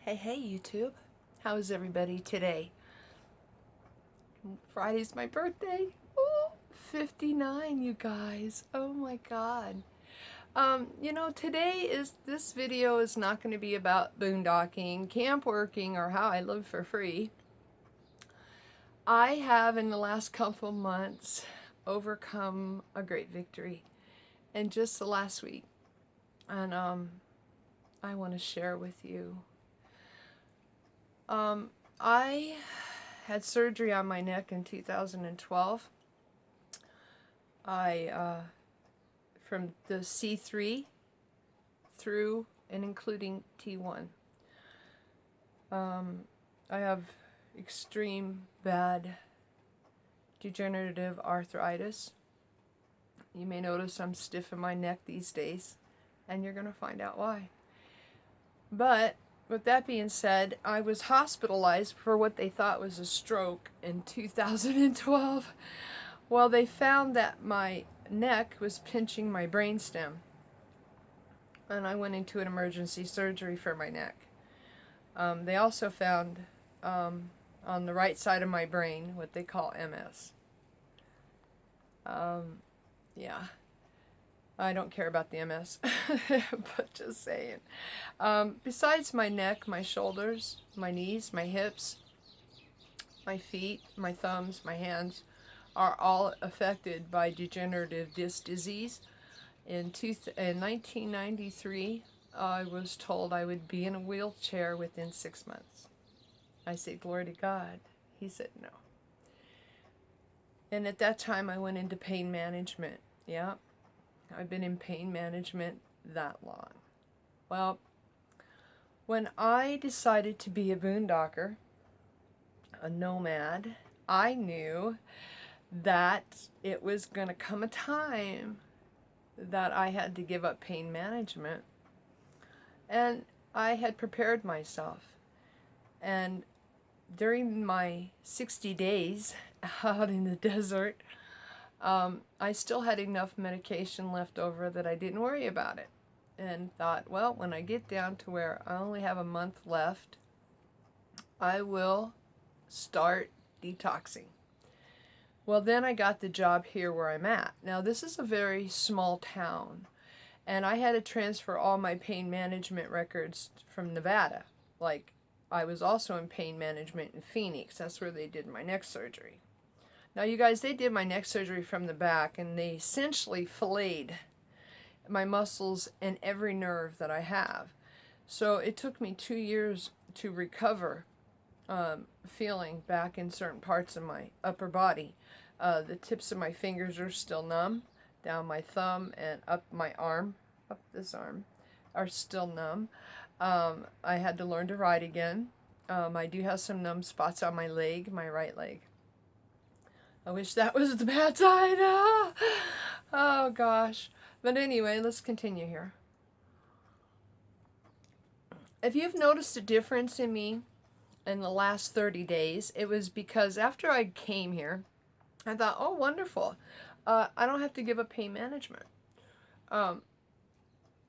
Hey YouTube. How is everybody today? Friday's my birthday. Ooh, 59, you guys. Oh my god. This video is not going to be about boondocking, camp working, or how I live for free. I have, in the last couple months, overcome a great victory in just the last week. And I want to share with you. I had surgery on my neck in 2012. From the C3 through and including T1. I have extreme bad degenerative arthritis. You may notice I'm stiff in my neck these days, and you're going to find out why. But with that being said, I was hospitalized for what they thought was a stroke in 2012. Well, they found that my neck was pinching my brainstem, and I went into an emergency surgery for my neck. They also found on the right side of my brain what they call MS. Yeah, I don't care about the MS, but just saying. Besides my neck, my shoulders, my knees, my hips, my feet, my thumbs, my hands are all affected by degenerative disc disease. In 1993, I was told I would be in a wheelchair within 6 months. I said, glory to God. He said no. And at that time, I went into pain management. Yeah, I've been in pain management that long. Well, when I decided to be a boondocker, a nomad, I knew that it was going to come a time that I had to give up pain management. And I had prepared myself. And during my 60 days out in the desert, I still had enough medication left over that I didn't worry about it. And thought, well, when I get down to where I only have a month left, I will start detoxing. Well, then I got the job here where I'm at. Now, this is a very small town, and I had to transfer all my pain management records from Nevada. Like, I was also in pain management in Phoenix. That's where they did my neck surgery. Now, you guys, they did my neck surgery from the back, and they essentially filleted my muscles and every nerve that I have. So it took me 2 years to recover feeling back in certain parts of my upper body. The tips of my fingers are still numb. Down my thumb and up my arm, up this arm, are still numb. I had to learn to ride again. I do have some numb spots on my leg, my right leg. I wish that was the bad side. Oh gosh. But anyway, let's continue here. If you've noticed a difference in me in the last 30 days, it was because after I came here, I thought, oh, wonderful. I don't have to give up pain management. And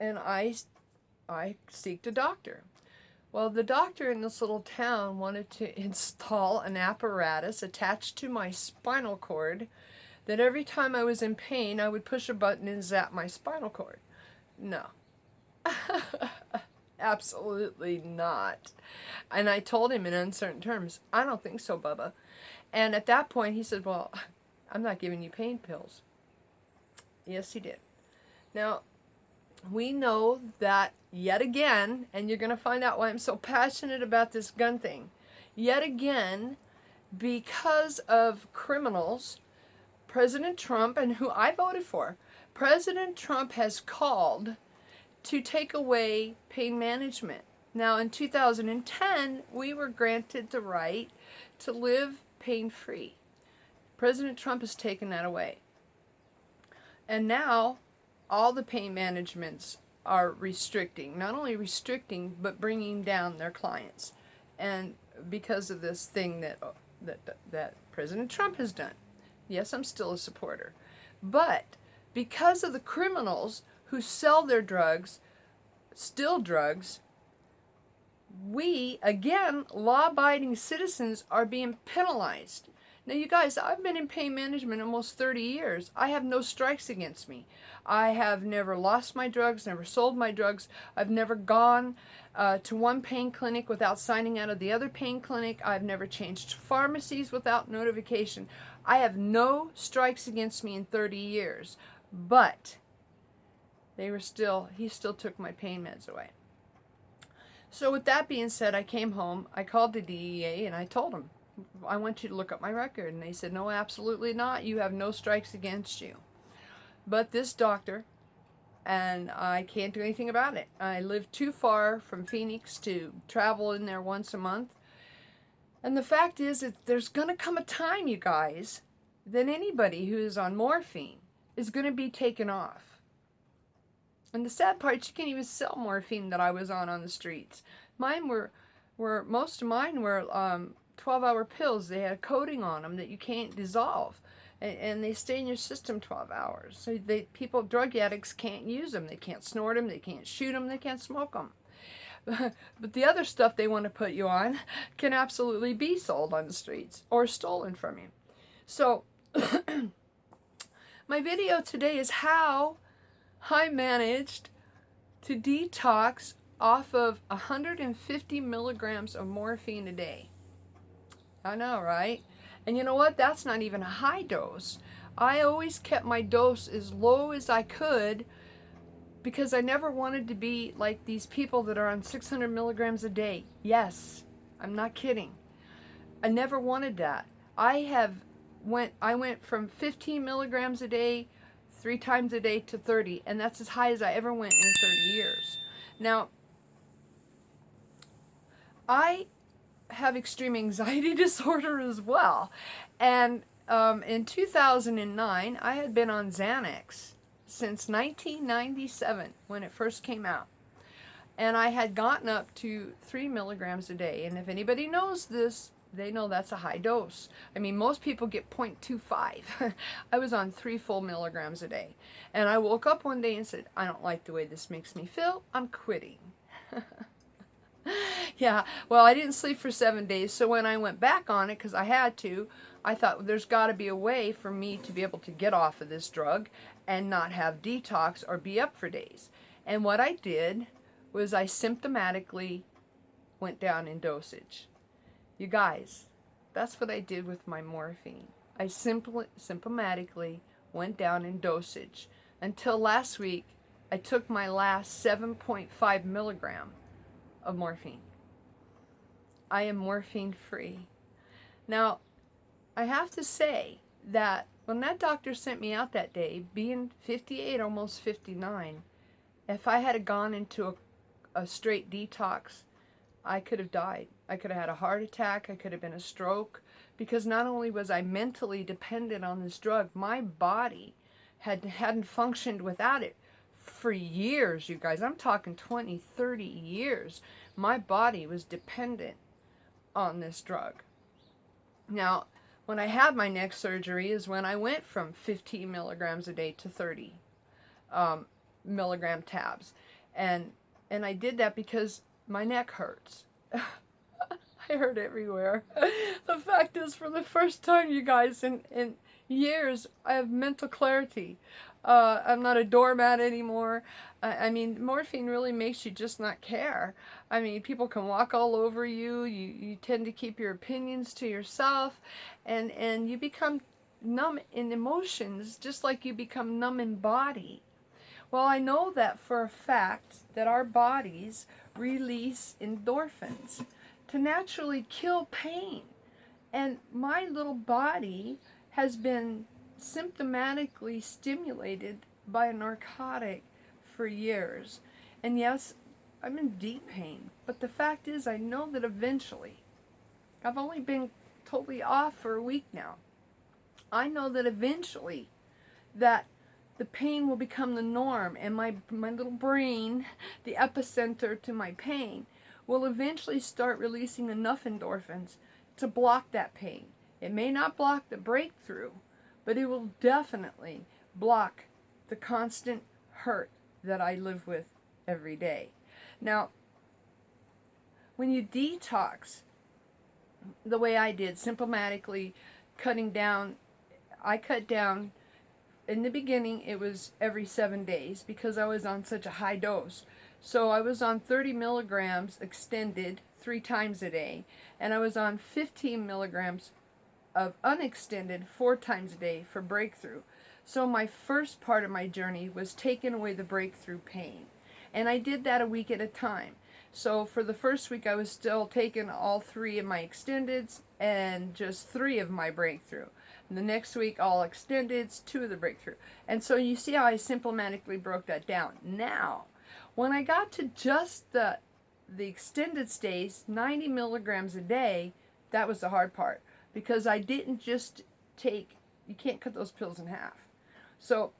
I seeked a doctor. Well, the doctor in this little town wanted to install an apparatus attached to my spinal cord that every time I was in pain, I would push a button and zap my spinal cord. No. Absolutely not. And I told him in uncertain terms, I don't think so, Bubba. And at that point, he said, well, I'm not giving you pain pills. Yes, he did. Now, we know that yet again, and you're going to find out why I'm so passionate about this gun thing. Yet again, because of criminals, President Trump, and who I voted for, President Trump has called to take away pain management. Now, in 2010, we were granted the right to live pain-free. President Trump has taken that away. And now, all the pain managements are restricting, not only restricting, but bringing down their clients. And because of this thing that President Trump has done. Yes, I'm still a supporter. But because of the criminals who sell their drugs, still drugs, we, again, law-abiding citizens, are being penalized. Now, you guys, I've been in pain management almost 30 years. I have no strikes against me. I have never lost my drugs, never sold my drugs. I've never gone to one pain clinic without signing out of the other pain clinic. I've never changed pharmacies without notification. I have no strikes against me in 30 years. But he still took my pain meds away. So with that being said, I came home, I called the DEA, and I told them, I want you to look up my record. And they said, no, absolutely not. You have no strikes against you. But this doctor, and I can't do anything about it. I live too far from Phoenix to travel in there once a month. And the fact is that there's going to come a time, you guys, that anybody who is on morphine is going to be taken off. And the sad part is you can't even sell morphine that I was on the streets. Most of mine were 12-hour pills. They had a coating on them that you can't dissolve. And they stay in your system 12 hours. So drug addicts can't use them. They can't snort them. They can't shoot them. They can't smoke them. But the other stuff they want to put you on can absolutely be sold on the streets or stolen from you. So my video today is how I managed to detox off of 150 milligrams of morphine a day. I know, right? And you know what? That's not even a high dose. I always kept my dose as low as I could because I never wanted to be like these people that are on 600 milligrams a day. Yes, I'm not kidding. I never wanted that. I went from 15 milligrams a day 3 times a day to 30, and that's as high as I ever went in 30 years. Now, I have extreme anxiety disorder as well, and in 2009, I had been on Xanax since 1997 when it first came out, and I had gotten up to 3 milligrams a day, and if anybody knows this, they know that's a high dose. I mean, most people get 0.25. I was on 3 full milligrams a day. And I woke up one day and said, I don't like the way this makes me feel. I'm quitting. Yeah, well, I didn't sleep for 7 days. So when I went back on it, because I had to, I thought, well, there's got to be a way for me to be able to get off of this drug and not have detox or be up for days. And what I did was I symptomatically went down in dosage. You guys, that's what I did with my morphine. I symptomatically went down in dosage. Until last week, I took my last 7.5 milligram of morphine. I am morphine free. Now, I have to say that when that doctor sent me out that day, being 58, almost 59, if I had gone into a straight detox, I could have died. I could have had a heart attack. I could have been a stroke. Because not only was I mentally dependent on this drug, my body hadn't functioned without it for years, you guys. I'm talking 20, 30 years. My body was dependent on this drug. Now, when I had my neck surgery is when I went from 15 milligrams a day to 30 milligram tabs. And I did that because my neck hurts. I hurt everywhere. The fact is, for the first time, you guys, in years, I have mental clarity. I'm not a doormat anymore. I mean, morphine really makes you just not care. I mean, people can walk all over you. You tend to keep your opinions to yourself. And you become numb in emotions, just like you become numb in body. Well, I know that for a fact that our bodies release endorphins to naturally kill pain. And my little body has been symptomatically stimulated by a narcotic for years. And yes, I'm in deep pain. But the fact is, I know that eventually, I've only been totally off for a week now. I know that eventually that the pain will become the norm, and my little brain, the epicenter to my pain, will eventually start releasing enough endorphins to block that pain. It may not block the breakthrough, but it will definitely block the constant hurt that I live with every day. Now, when you detox the way I did, symptomatically cutting down, I cut down. In the beginning, it was every 7 days because I was on such a high dose. So I was on 30 milligrams extended 3 times a day, and I was on 15 milligrams of unextended 4 times a day for breakthrough. So my first part of my journey was taking away the breakthrough pain. And I did that a week at a time. So for the first week, I was still taking all 3 of my extendeds and just 3 of my breakthrough. And the next week, all extendeds, 2 of the breakthrough. And so you see how I symptomatically broke that down. Now, when I got to just the extended stays, 90 milligrams a day, that was the hard part. Because I didn't just take, you can't cut those pills in half. So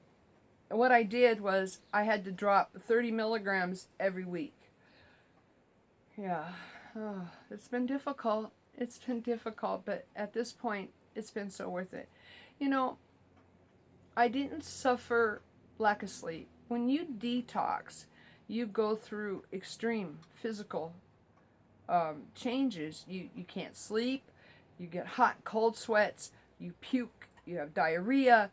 what I did was I had to drop 30 milligrams every week. Yeah, it's been difficult. It's been difficult, but at this point, it's been so worth it. You know, I didn't suffer lack of sleep. When you detox, you go through extreme physical changes. You can't sleep. You get hot, cold sweats, you puke, you have diarrhea,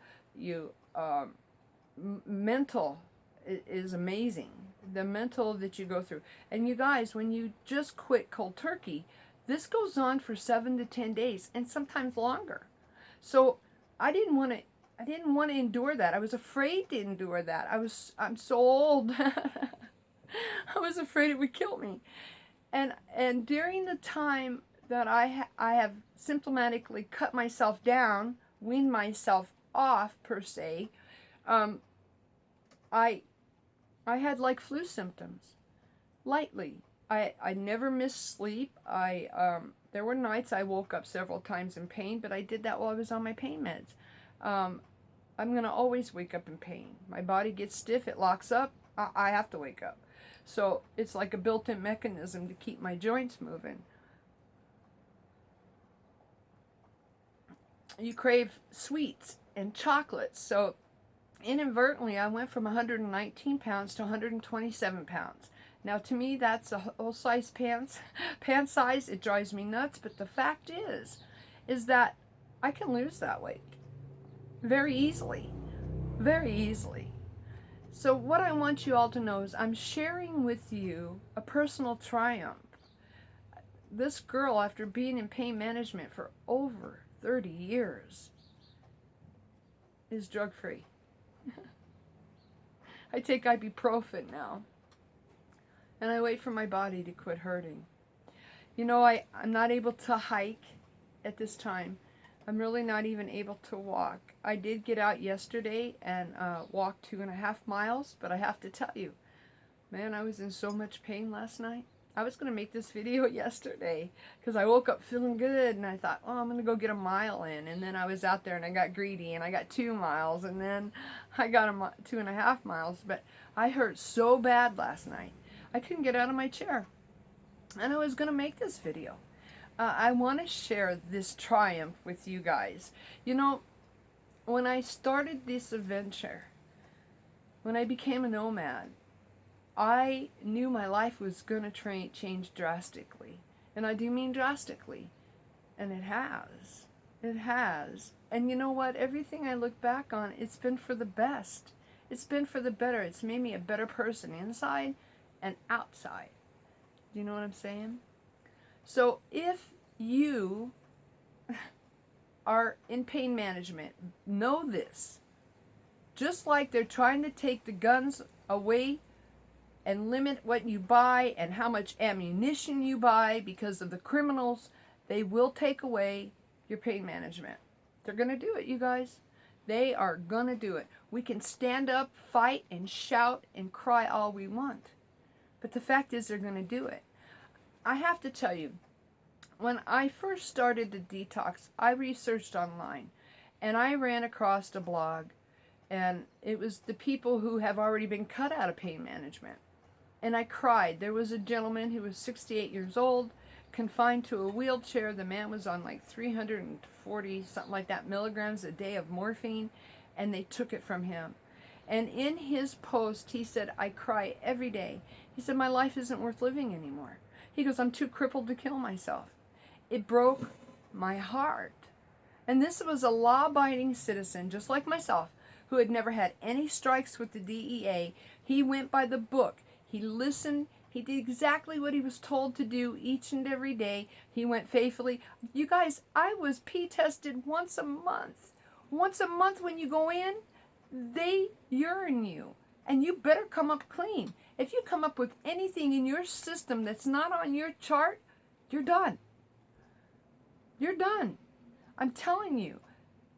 mental is amazing. The mental that you go through. And you guys, when you just quit cold turkey, this goes on for 7 to 10 days and sometimes longer. So I didn't want to endure that. I was afraid to endure that. I'm so old. I was afraid it would kill me. And during the time that I have symptomatically cut myself down, weaned myself off per se, I had like flu symptoms, lightly. I never missed sleep. There were nights I woke up several times in pain, but I did that while I was on my pain meds. I'm gonna always wake up in pain. My body gets stiff, it locks up, I have to wake up. So it's like a built-in mechanism to keep my joints moving. You crave sweets and chocolates. So inadvertently, I went from 119 pounds to 127 pounds. Now, to me, that's a whole size pant size. It drives me nuts. But the fact is that I can lose that weight very easily, very easily. So what I want you all to know is I'm sharing with you a personal triumph. This girl, after being in pain management for over 30 years, is drug-free. I take ibuprofen now, and I wait for my body to quit hurting. You know, I'm not able to hike at this time. I'm really not even able to walk. I did get out yesterday and walk 2.5 miles, but I have to tell you, man, I was in so much pain last night. I was going to make this video yesterday because I woke up feeling good and I thought, oh, I'm going to go get a mile in. And then I was out there and I got greedy and I got 2 miles and then I got 2.5 miles. But I hurt so bad last night. I couldn't get out of my chair. And I was going to make this video. I want to share this triumph with you guys. You know, when I started this adventure, when I became a nomad, I knew my life was going to change drastically. And I do mean drastically. And it has. It has. And you know what? Everything I look back on, it's been for the best. It's been for the better. It's made me a better person inside and outside. Do you know what I'm saying? So if you are in pain management, know this. Just like they're trying to take the guns away and limit what you buy and how much ammunition you buy because of the criminals, they will take away your pain management. They're going to do it, you guys. They are going to do it. We can stand up, fight, and shout and cry all we want. But the fact is they're going to do it. I have to tell you, when I first started to detox, I researched online and I ran across a blog, and it was the people who have already been cut out of pain management. And I cried. There was a gentleman who was 68 years old, confined to a wheelchair. The man was on like 340, something like that, milligrams a day of morphine, and they took it from him. And in his post, he said, I cry every day. He said, my life isn't worth living anymore. He goes, I'm too crippled to kill myself. It broke my heart. And this was a law-abiding citizen, just like myself, who had never had any strikes with the DEA. He went by the book. He listened. He did exactly what he was told to do each and every day. He went faithfully. You guys, I was pee-tested once a month. Once a month when you go in, they urine you. And you better come up clean. If you come up with anything in your system that's not on your chart, you're done. You're done. I'm telling you,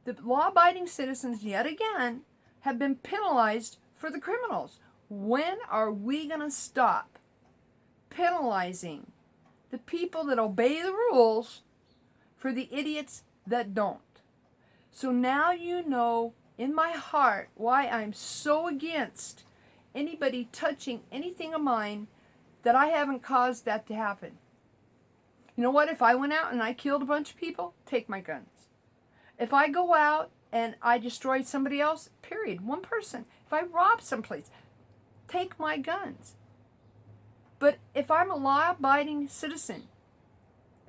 the law-abiding citizens, yet again, have been penalized for the criminals. When are we going to stop penalizing the people that obey the rules for the idiots that don't? So now you know in my heart why I'm so against anybody touching anything of mine that I haven't caused that to happen. You know what? If I went out and I killed a bunch of people, take my guns. If I go out and I destroyed somebody else, period, one person. If I rob someplace, take my guns. But if I'm a law-abiding citizen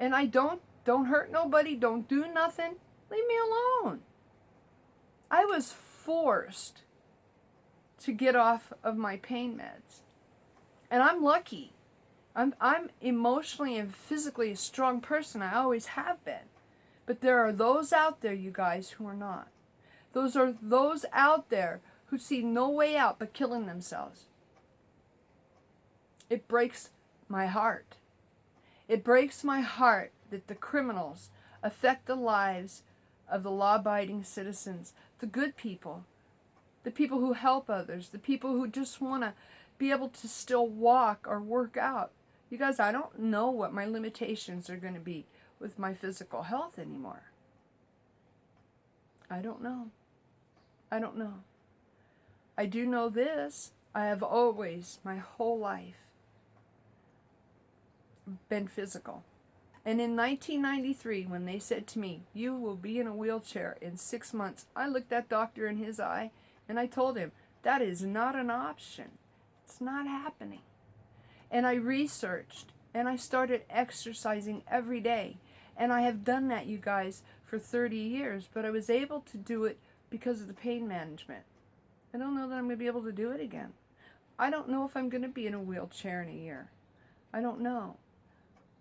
and I don't hurt nobody, don't do nothing, leave me alone. I was forced to get off of my pain meds. And I'm lucky. I'm emotionally and physically a strong person. I always have been. But there are those out there, you guys, who are not. Those are those out there who see no way out but killing themselves. It breaks my heart. It breaks my heart that the criminals affect the lives of the law-abiding citizens, the good people, the people who help others, the people who just want to be able to still walk or work out. You guys, I don't know what my limitations are going to be with my physical health anymore. I don't know. I don't know. I do know this. I have always, my whole life, been physical. And in 1993, when they said to me, you will be in a wheelchair in 6 months, I looked that doctor in his eye and I told him, that is not an option. It's not happening. And I researched and I started exercising every day. And I have done that, you guys, for 30 years, but I was able to do it because of the pain management. I don't know that I'm going to be able to do it again. I don't know if I'm going to be in a wheelchair in a year. I don't know.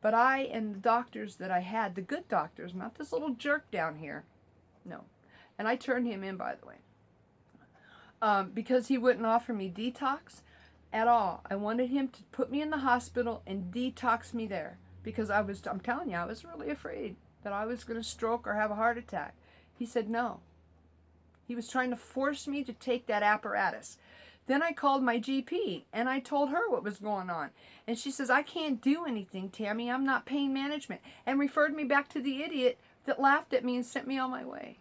But I and the doctors that I had, the good doctors, not this little jerk down here, no. And I turned him in, by the way, because he wouldn't offer me detox at all. I wanted him to put me in the hospital and detox me there. Because I'm telling you, I was really afraid that I was going to stroke or have a heart attack. He said no. He was trying to force me to take that apparatus. Then I called my GP and I told her what was going on. And she says, I can't do anything, Tammy. I'm not pain management. And referred me back to the idiot that laughed at me and sent me on my way.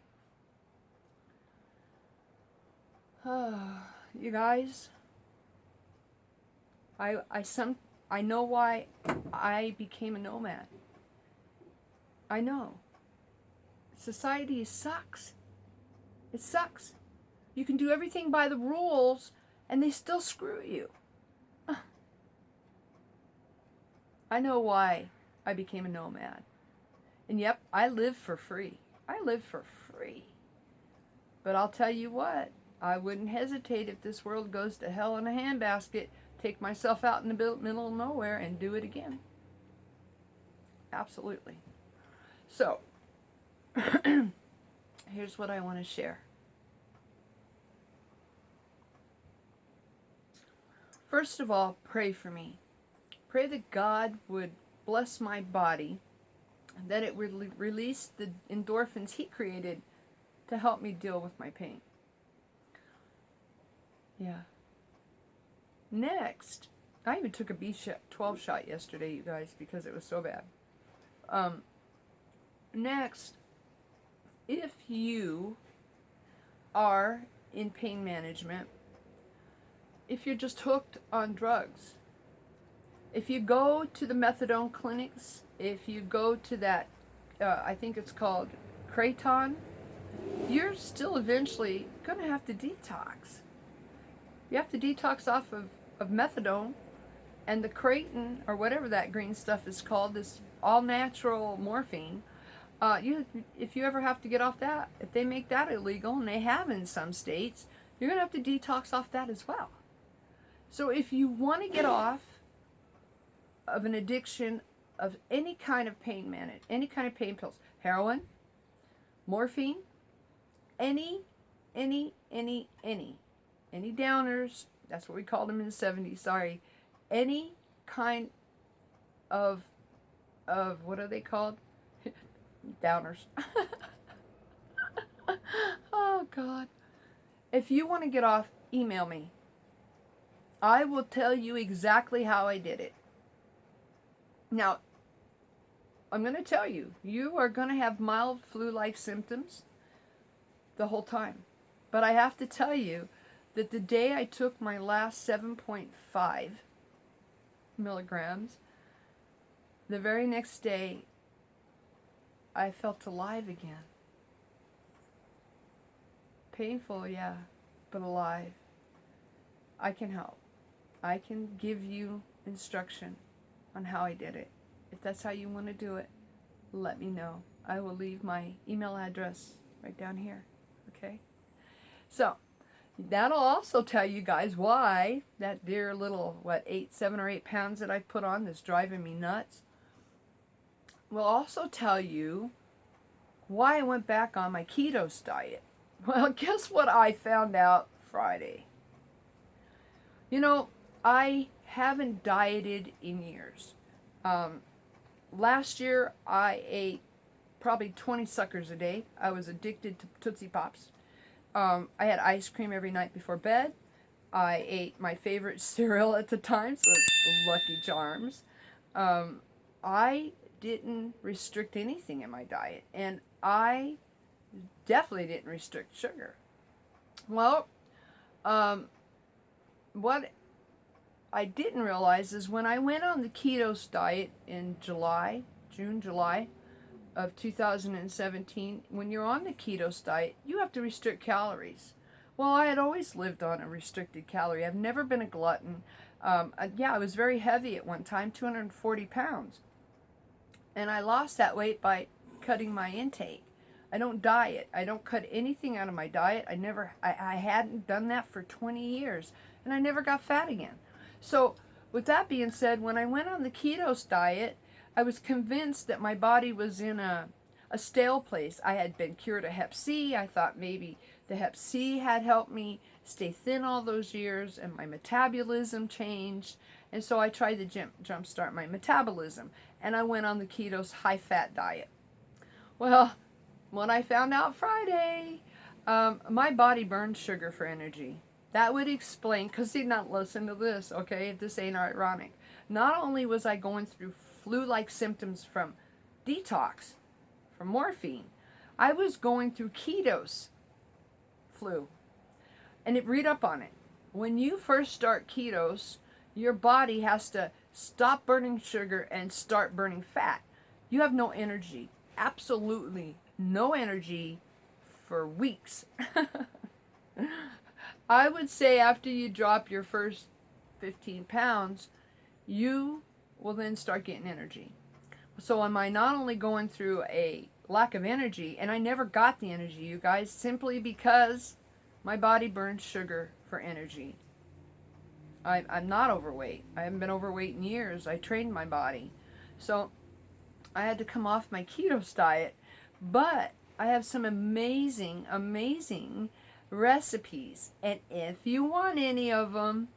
You guys, I know why I became a nomad. I know. Society sucks. It sucks. You can do everything by the rules and they still screw you. I know why I became a nomad. And yep, I live for free. I live for free. But I'll tell you what, I wouldn't hesitate if this world goes to hell in a handbasket, take myself out in the middle of nowhere and do it again. Absolutely. So, here's what I want to share. First of all, pray for me. Pray that God would bless my body, that it would release the endorphins He created to help me deal with my pain. Yeah. Next, I even took a B12 shot yesterday, you guys, because it was so bad. Next, if you are in pain management, if you're just hooked on drugs, if you go to the methadone clinics, if you go to that, I think it's called Kraton, you're still eventually going to have to detox. You have to detox off of methadone And the Creighton, or whatever that green stuff is called, this all natural morphine, if you ever have to get off that, if they make that illegal, and they have in some states, you're going to have to detox off that as well. So if you want to get off of an addiction of any kind of pain management, any kind of pain pills, heroin, morphine, any downers, that's what we called them in the 70s, sorry, any kind of what are they called? Downers. Oh God. If you want to get off, email me. I will tell you exactly how I did it. Now, I'm going to tell you, you are going to have mild flu-like symptoms the whole time. But I have to tell you that the day I took my last 7.5 milligrams, the very next day, I felt alive again. Painful, yeah, but alive. I can help. I can give you instruction on how I did it. If that's how you want to do it, let me know. I will leave my email address right down here, okay? So, that'll also tell you guys why that dear little, 7 or 8 pounds that I put on that's driving me nuts, will also tell you why I went back on my keto diet. Well, guess what I found out Friday? You know, I haven't dieted in years. Last year, I ate probably 20 suckers a day. I was addicted to Tootsie Pops. I had ice cream every night before bed. I ate my favorite cereal at the time, so it's Lucky Charms. I didn't restrict anything in my diet, and I definitely didn't restrict sugar. Well, what I didn't realize is when I went on the keto diet in June, July of 2017, when you're on the keto diet, you have to restrict calories. Well, I had always lived on a restricted calorie. I've never been a glutton. I was very heavy at one time, 240 pounds. And I lost that weight by cutting my intake. I don't diet. I don't cut anything out of my diet. I hadn't done that for 20 years, and I never got fat again. So with that being said, when I went on the keto diet, I was convinced that my body was in a stale place. I had been cured of Hep C. I thought maybe the Hep C had helped me stay thin all those years, and my metabolism changed. And so I tried to jumpstart my metabolism, and I went on the keto high-fat diet. Well, what I found out Friday, my body burns sugar for energy. That would explain, because see, not listen to this, okay, if this ain't ironic. Not only was I going through flu-like symptoms from detox, from morphine, I was going through ketos flu. And read up on it. When you first start ketos, your body has to stop burning sugar and start burning fat. You have no energy, absolutely no energy for weeks. I would say after you drop your first 15 pounds, you will then start getting energy. So am I not only going through a lack of energy, and I never got the energy, you guys, simply because my body burns sugar for energy. I'm not overweight. I haven't been overweight in years. I trained my body. So I had to come off my keto diet, but I have some amazing, amazing recipes. And if you want any of them,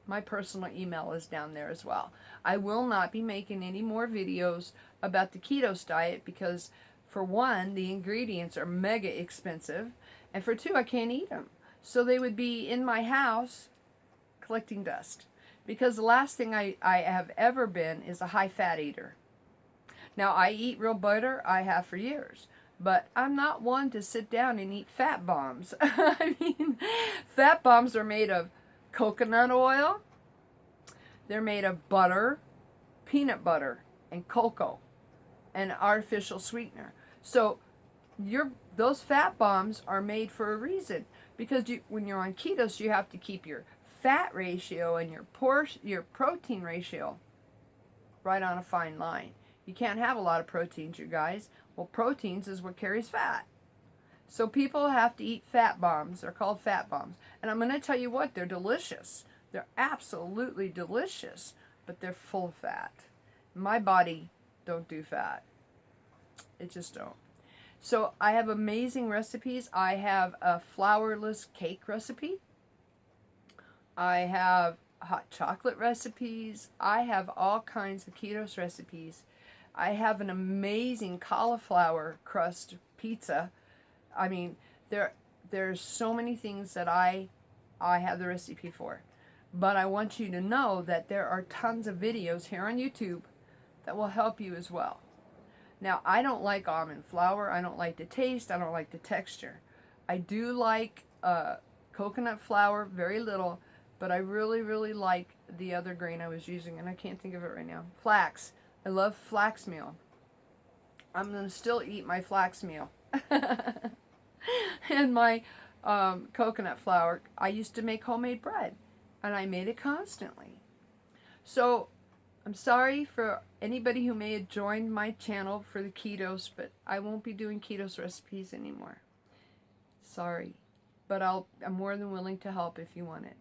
my personal email is down there as well. I will not be making any more videos about the keto diet because, for one, the ingredients are mega expensive, and for two, I can't eat them. So they would be in my house collecting dust, because the last thing I have ever been is a high-fat eater. Now, I eat real butter. I have for years. But I'm not one to sit down and eat fat bombs. I mean, fat bombs are made of coconut oil. They're made of butter, peanut butter, and cocoa, and artificial sweetener. So those fat bombs are made for a reason, because when you're on ketos, you have to keep your fat ratio and your protein ratio right on a fine line. You can't have a lot of proteins, you guys. Well, proteins is what carries fat. So people have to eat fat bombs. They're called fat bombs. And I'm going to tell you what, they're delicious. They're absolutely delicious, but they're full of fat. My body don't do fat. It just don't. So I have amazing recipes. I have a flourless cake recipe. I have hot chocolate recipes. I have all kinds of keto recipes. I have an amazing cauliflower crust pizza. I mean, there's so many things that I have the recipe for. But I want you to know that there are tons of videos here on YouTube that will help you as well. Now, I don't like almond flour. I don't like the taste. I don't like the texture. I do like coconut flour, very little, but I really, really like the other grain I was using, and I can't think of it right now. Flax. I love flax meal. I'm going to still eat my flax meal. And my coconut flour. I used to make homemade bread, and I made it constantly. So I'm sorry for anybody who may have joined my channel for the ketos, but I won't be doing ketos recipes anymore. Sorry, but I'm more than willing to help if you want it.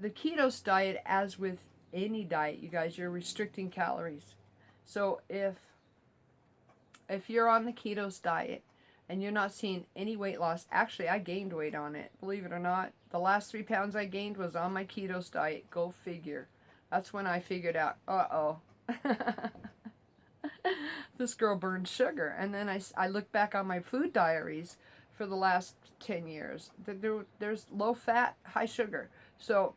The ketos diet, as with any diet, you guys, you're restricting calories. So if you're on the ketos diet and you're not seeing any weight loss, actually I gained weight on it, believe it or not. The last 3 pounds I gained was on my ketos diet. Go figure. That's when I figured out, uh-oh, this girl burned sugar. And then I looked back on my food diaries for the last 10 years. There's low fat, high sugar. So,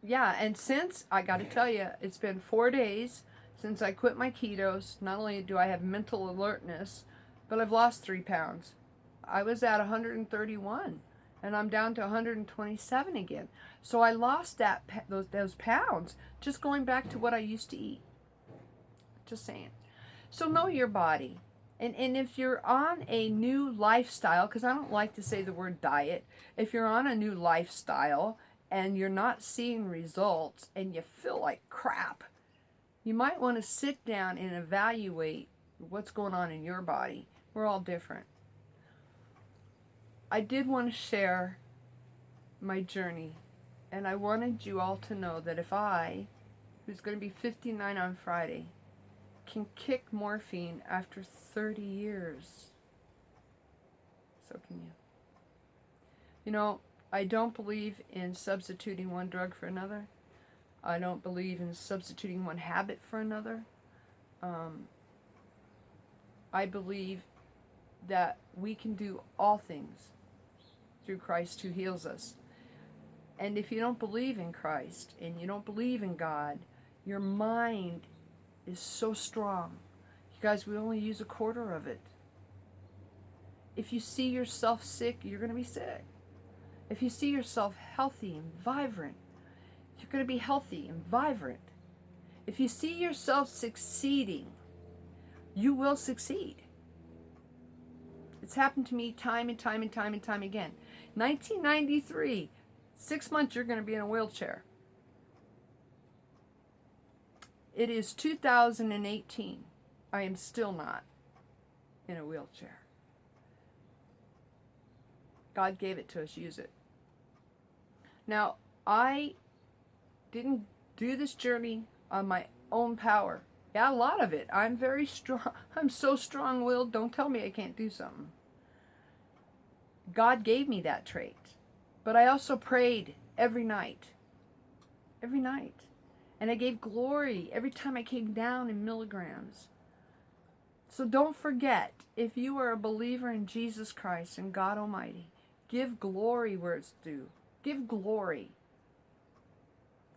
yeah, and since, I got to tell you, it's been 4 days since I quit my ketos. Not only do I have mental alertness, but I've lost 3 pounds. I was at 131, and I'm down to 127 again. So I lost those pounds just going back to what I used to eat. Just saying. So know your body. And if you're on a new lifestyle, because I don't like to say the word diet, if you're on a new lifestyle and you're not seeing results and you feel like crap, you might want to sit down and evaluate what's going on in your body. We're all different. I did want to share my journey, and I wanted you all to know that if I, who's going to be 59 on Friday, can kick morphine after 30 years, so can you. You know, I don't believe in substituting one drug for another. I don't believe in substituting one habit for another. I believe that we can do all things through Christ who heals us. And if you don't believe in Christ and you don't believe in God, your mind is so strong. You guys, we only use 1/4 of it. If you see yourself sick, you're going to be sick. If you see yourself healthy and vibrant, you're going to be healthy and vibrant. If you see yourself succeeding, you will succeed. It's happened to me time and time and time and time again. 1993, 6 months you're going to be in a wheelchair. It is 2018. I am still not in a wheelchair. God gave it to us, use it. Now, I didn't do this journey on my own power. Yeah, a lot of it. I'm very strong. I'm so strong-willed. Don't tell me I can't do something. God gave me that trait. But I also prayed every night. Every night. And I gave glory every time I came down in milligrams. So don't forget, if you are a believer in Jesus Christ and God Almighty, give glory where it's due. Give glory.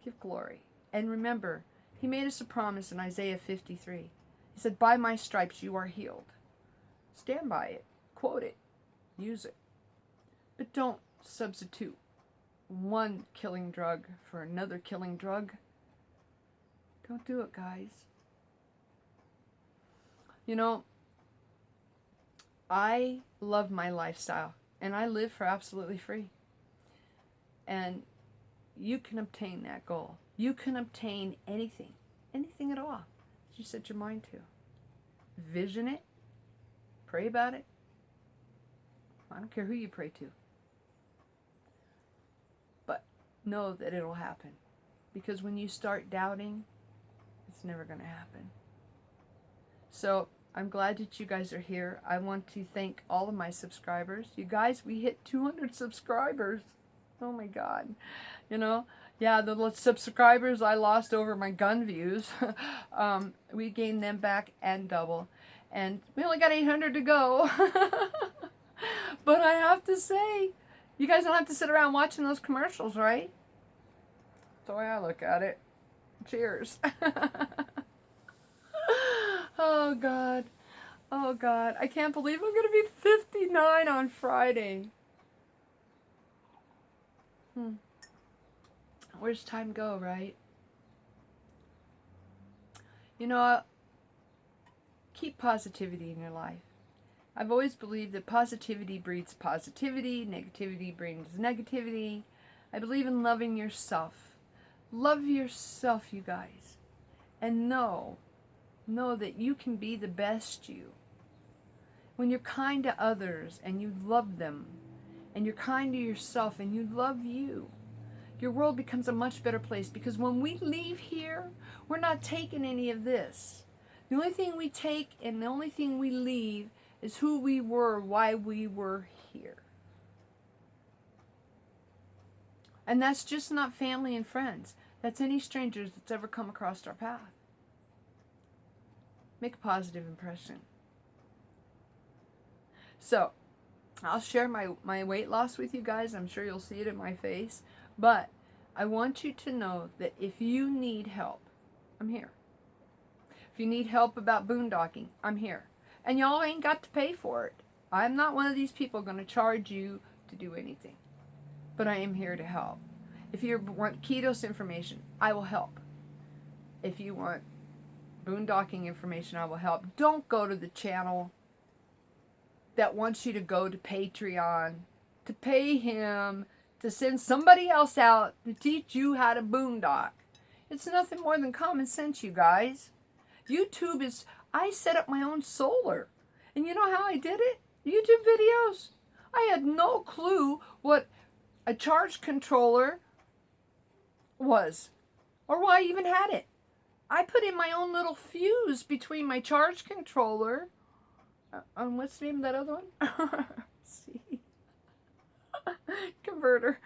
Give glory. And remember, He made us a promise in Isaiah 53. He said, by my stripes you are healed. Stand by it. Quote it. Use it. But don't substitute one killing drug for another killing drug. Don't do it, guys. You know, I love my lifestyle, and I live for absolutely free. And you can obtain that goal. You can obtain anything at all that you set your mind to. Vision it, pray about it. I don't care who you pray to. But know that it'll happen. Because when you start doubting, it's never going to happen. So I'm glad that you guys are here. I want to thank all of my subscribers. You guys, we hit 200 subscribers. Oh my God. You know, yeah, the subscribers I lost over my gun views, we gained them back and double. And we only got 800 to go. But I have to say, you guys don't have to sit around watching those commercials, right? That's the way I look at it. Cheers. Oh, God. Oh, God. I can't believe I'm going to be 59 on Friday. Where's time go, right? You know, keep positivity in your life. I've always believed that positivity breeds positivity, negativity brings negativity. I believe in loving yourself. Love yourself, you guys. And know that you can be the best you. When you're kind to others and you love them, and you're kind to yourself and you love you, your world becomes a much better place. Because when we leave here, we're not taking any of this. The only thing we take and the only thing we leave is who we were, why we were here. And that's just not family and friends. That's any strangers that's ever come across our path. Make a positive impression. So, I'll share my weight loss with you guys. I'm sure you'll see it in my face. But I want you to know that if you need help, I'm here. If you need help about boondocking, I'm here. And y'all ain't got to pay for it. I'm not one of these people going to charge you to do anything. But I am here to help. If you want keto information, I will help. If you want boondocking information, I will help. Don't go to the channel that wants you to go to Patreon, to pay him, to send somebody else out to teach you how to boondock. It's nothing more than common sense, you guys. YouTube is, I set up my own solar. And you know how I did it? YouTube videos. I had no clue what a charge controller was, or why I even had it. I put in my own little fuse between my charge controller. What's the name of that other one? See? Inverter.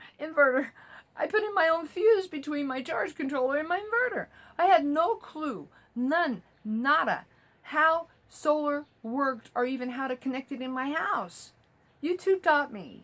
I put in my own fuse between my charge controller and my inverter. I had no clue, nada, how solar worked or even how to connect it in my house. YouTube taught me.